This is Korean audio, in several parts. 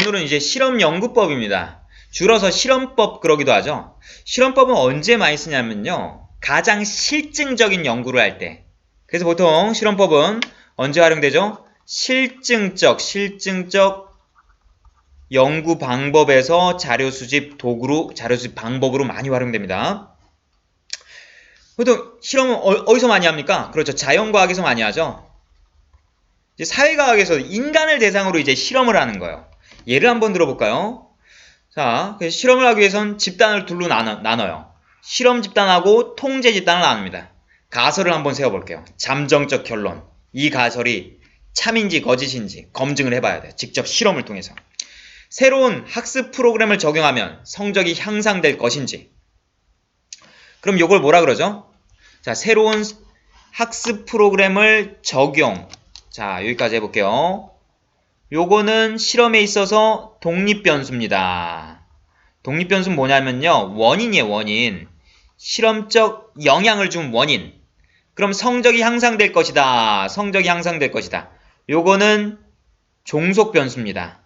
오늘은 이제 실험연구법입니다. 줄어서 실험법 그러기도 하죠. 실험법은 언제 많이 쓰냐면요. 가장 실증적인 연구를 할 때. 그래서 보통 실험법은 언제 활용되죠? 실증적 연구 방법에서 자료 수집 도구로, 자료 수집 방법으로 많이 활용됩니다. 보통 실험은 어디서 많이 합니까? 그렇죠. 자연과학에서 많이 하죠. 이제 사회과학에서 인간을 대상으로 이제 실험을 하는 거예요. 예를 한번 들어볼까요? 자, 실험을 하기 위해선 집단을 둘로 나눠요. 실험 집단하고 통제 집단을 나눕니다. 가설을 한번 세워볼게요. 잠정적 결론. 이 가설이 참인지 거짓인지 검증을 해봐야 돼요. 직접 실험을 통해서. 새로운 학습 프로그램을 적용하면 성적이 향상될 것인지. 그럼 이걸 뭐라 그러죠? 자, 새로운 학습 프로그램을 적용. 자, 여기까지 해볼게요. 요거는 실험에 있어서 독립변수입니다. 독립변수는 뭐냐면요. 원인이에요, 원인. 실험적 영향을 준 원인. 그럼 성적이 향상될 것이다. 성적이 향상될 것이다. 요거는 종속변수입니다.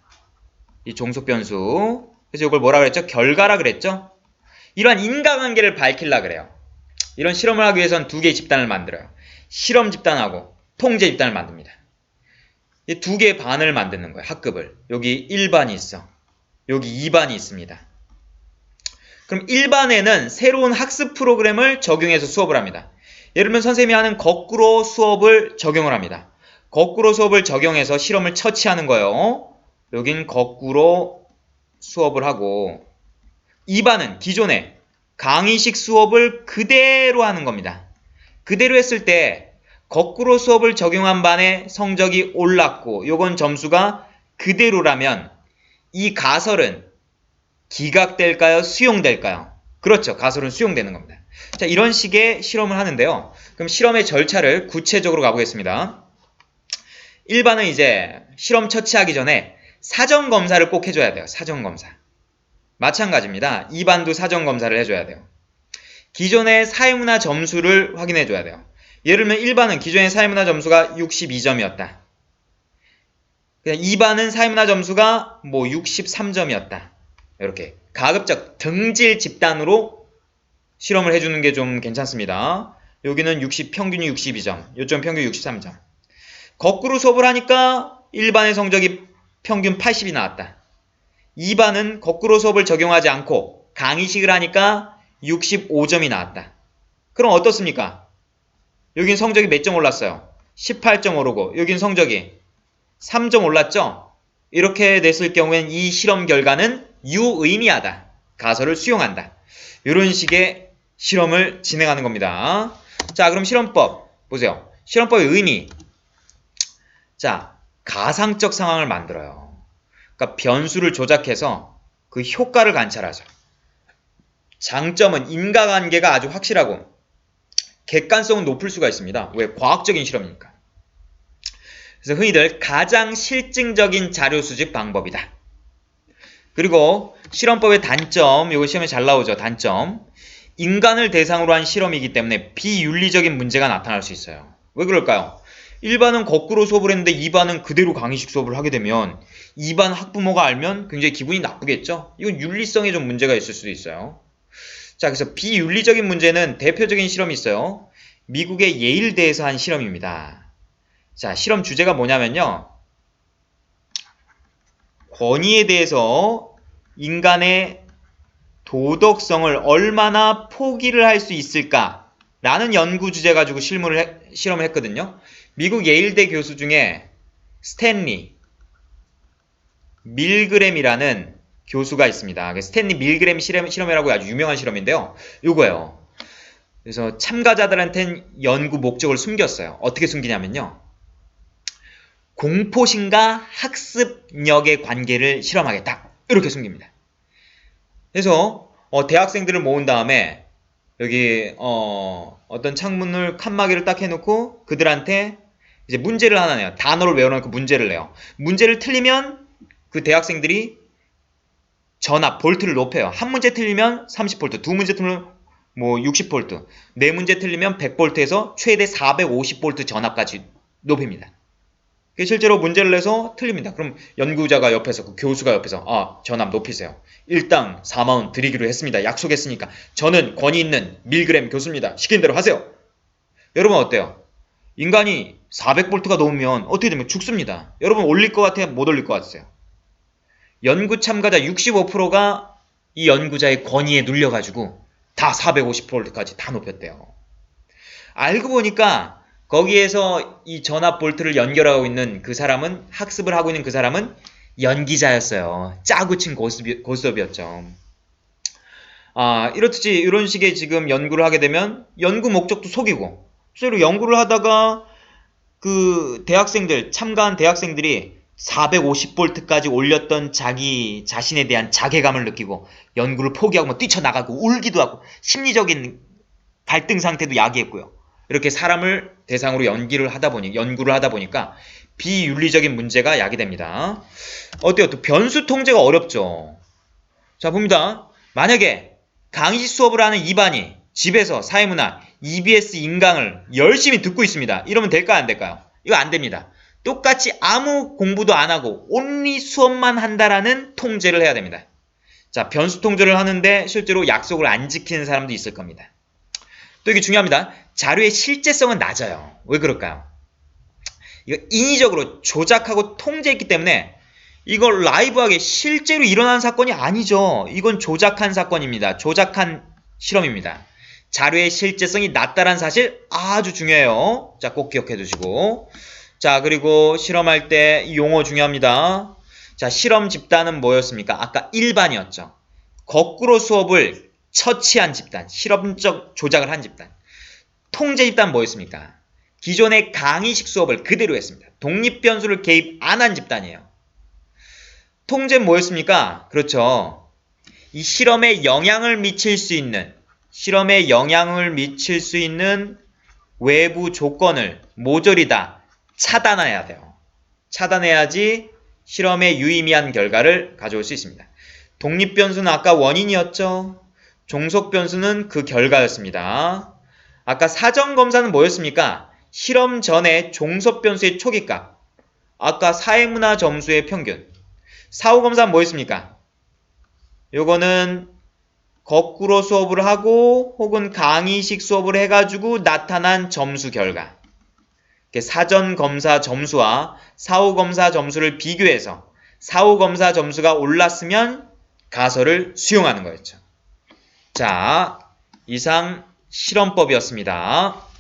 이 종속변수. 그래서 요걸 뭐라 그랬죠? 결과라 그랬죠? 이러한 인과관계를 밝히려고 그래요. 이런 실험을 하기 위해서는 두 개의 집단을 만들어요. 실험 집단하고 통제 집단을 만듭니다. 이 두 개의 반을 만드는 거예요. 학급을. 여기 1반이 있어. 여기 2반이 있습니다. 그럼 1반에는 새로운 학습 프로그램을 적용해서 수업을 합니다. 예를 들면 선생님이 하는 거꾸로 수업을 적용을 합니다. 거꾸로 수업을 적용해서 실험을 처치하는 거예요. 여긴 거꾸로 수업을 하고 2반은 기존의 강의식 수업을 그대로 하는 겁니다. 그대로 했을 때 거꾸로 수업을 적용한 반의 성적이 올랐고 요건 점수가 그대로라면 이 가설은 기각될까요? 수용될까요? 그렇죠. 가설은 수용되는 겁니다. 자, 이런 식의 실험을 하는데요. 그럼 실험의 절차를 구체적으로 가보겠습니다. 1반은 이제 실험 처치하기 전에 사전검사를 꼭 해줘야 돼요. 사전검사. 마찬가지입니다. 2반도 사전검사를 해줘야 돼요. 기존의 사회문화 점수를 확인해줘야 돼요. 예를 들면 1반은 기존의 사회문화 점수가 62점이었다. 2반은 사회문화 점수가 뭐 63점이었다. 이렇게 가급적 등질 집단으로 실험을 해주는 게 좀 괜찮습니다. 여기는 평균이 62점, 요점 평균 63점. 거꾸로 수업을 하니까 1반의 성적이 평균 80이 나왔다. 2반은 거꾸로 수업을 적용하지 않고 강의식을 하니까 65점이 나왔다. 그럼 어떻습니까? 여긴 성적이 몇 점 올랐어요? 18점 오르고 여긴 성적이 3점 올랐죠? 이렇게 됐을 경우엔 이 실험 결과는 유의미하다. 가설을 수용한다. 이런 식의 실험을 진행하는 겁니다. 자, 그럼 실험법 보세요. 실험법의 의미. 자, 가상적 상황을 만들어요. 그러니까 변수를 조작해서 그 효과를 관찰하죠. 장점은 인과관계가 아주 확실하고 객관성은 높을 수가 있습니다. 왜? 과학적인 실험이니까. 그래서 흔히들 가장 실증적인 자료 수집 방법이다. 그리고 실험법의 단점, 이거 시험에 잘 나오죠. 단점. 인간을 대상으로 한 실험이기 때문에 비윤리적인 문제가 나타날 수 있어요. 왜 그럴까요? 1반은 거꾸로 수업을 했는데 2반은 그대로 강의식 수업을 하게 되면 2반 학부모가 알면 굉장히 기분이 나쁘겠죠? 이건 윤리성에 좀 문제가 있을 수도 있어요. 자, 그래서 비윤리적인 문제는 대표적인 실험이 있어요. 미국의 예일대에서 한 실험입니다. 자, 실험 주제가 뭐냐면요. 권위에 대해서 인간의 도덕성을 얼마나 포기를 할 수 있을까? 라는 연구 주제 가지고 실험을 했거든요. 미국 예일대 교수 중에 스탠리 밀그램이라는 교수가 있습니다. 스탠리 밀그램 실험이라고 아주 유명한 실험인데요. 요거예요. 그래서 참가자들한테는 연구 목적을 숨겼어요. 어떻게 숨기냐면요. 공포심과 학습력의 관계를 실험하겠다. 이렇게 숨깁니다. 그래서 대학생들을 모은 다음에 여기 어떤 창문을 칸막이를 딱 해놓고 그들한테 이제 문제를 하나 내요. 단어를 외워놓고 문제를 내요. 문제를 틀리면 그 대학생들이 전압, 볼트를 높여요. 한 문제 틀리면 30볼트, 두 문제 틀리면 뭐 60볼트, 네 문제 틀리면 100볼트에서 최대 450볼트 전압까지 높입니다. 실제로 문제를 내서 틀립니다. 그럼 연구자가 옆에서, 그 교수가 옆에서 전압 높이세요. 일당 4만원 드리기로 했습니다. 약속했으니까 저는 권위 있는 밀그램 교수입니다. 시킨 대로 하세요. 여러분 어때요? 인간이 400V가 넘으면 어떻게 되면 죽습니다. 여러분 올릴 것 같아요? 못 올릴 것 같으세요? 연구 참가자 65%가 이 연구자의 권위에 눌려가지고 다 450V까지 다 높였대요. 알고 보니까 거기에서 이 전압 볼트를 연결하고 있는 그 사람은, 학습을 하고 있는 그 사람은 연기자였어요. 짜고 친 고스톱이었죠. 이렇듯이 이런 식의 지금 연구를 하게 되면 연구 목적도 속이고, 실제로 연구를 하다가 그 대학생들, 참가한 대학생들이 450V까지 올렸던 자기 자신에 대한 자괴감을 느끼고 연구를 포기하고 뭐 뛰쳐나가고 울기도 하고 심리적인 갈등 상태도 야기했고요. 이렇게 사람을 대상으로 연구를 하다 보니까 비윤리적인 문제가 야기됩니다. 어때요? 또 변수 통제가 어렵죠. 자, 봅니다. 만약에 강의 수업을 하는 이반이 집에서 사회문화, EBS 인강을 열심히 듣고 있습니다. 이러면 될까요? 안 될까요? 이거 안 됩니다. 똑같이 아무 공부도 안 하고 온리 수업만 한다라는 통제를 해야 됩니다. 자, 변수 통제를 하는데 실제로 약속을 안 지키는 사람도 있을 겁니다. 또 이게 중요합니다. 자료의 실제성은 낮아요. 왜 그럴까요? 이거 인위적으로 조작하고 통제했기 때문에 이걸 라이브하게 실제로 일어난 사건이 아니죠. 이건 조작한 사건입니다. 조작한 실험입니다. 자료의 실제성이 낮다는 사실 아주 중요해요. 자, 꼭 기억해 두시고. 자, 그리고 실험할 때 용어 중요합니다. 자, 실험 집단은 뭐였습니까? 아까 1반이었죠. 거꾸로 수업을 처치한 집단, 실험적 조작을 한 집단. 통제 집단 뭐였습니까? 기존의 강의식 수업을 그대로 했습니다. 독립변수를 개입 안 한 집단이에요. 통제는 뭐였습니까? 그렇죠. 이 실험에 영향을 미칠 수 있는 외부 조건을 모조리 다 차단해야 돼요. 차단해야지 실험에 유의미한 결과를 가져올 수 있습니다. 독립변수는 아까 원인이었죠. 종속변수는 그 결과였습니다. 아까 사전검사는 뭐였습니까? 실험 전에 종속변수의 초기값. 아까 사회문화 점수의 평균. 사후검사는 뭐였습니까? 요거는 거꾸로 수업을 하고 혹은 강의식 수업을 해가지고 나타난 점수 결과. 사전검사 점수와 사후검사 점수를 비교해서 사후검사 점수가 올랐으면 가설을 수용하는 거였죠. 자, 이상 실험법이었습니다.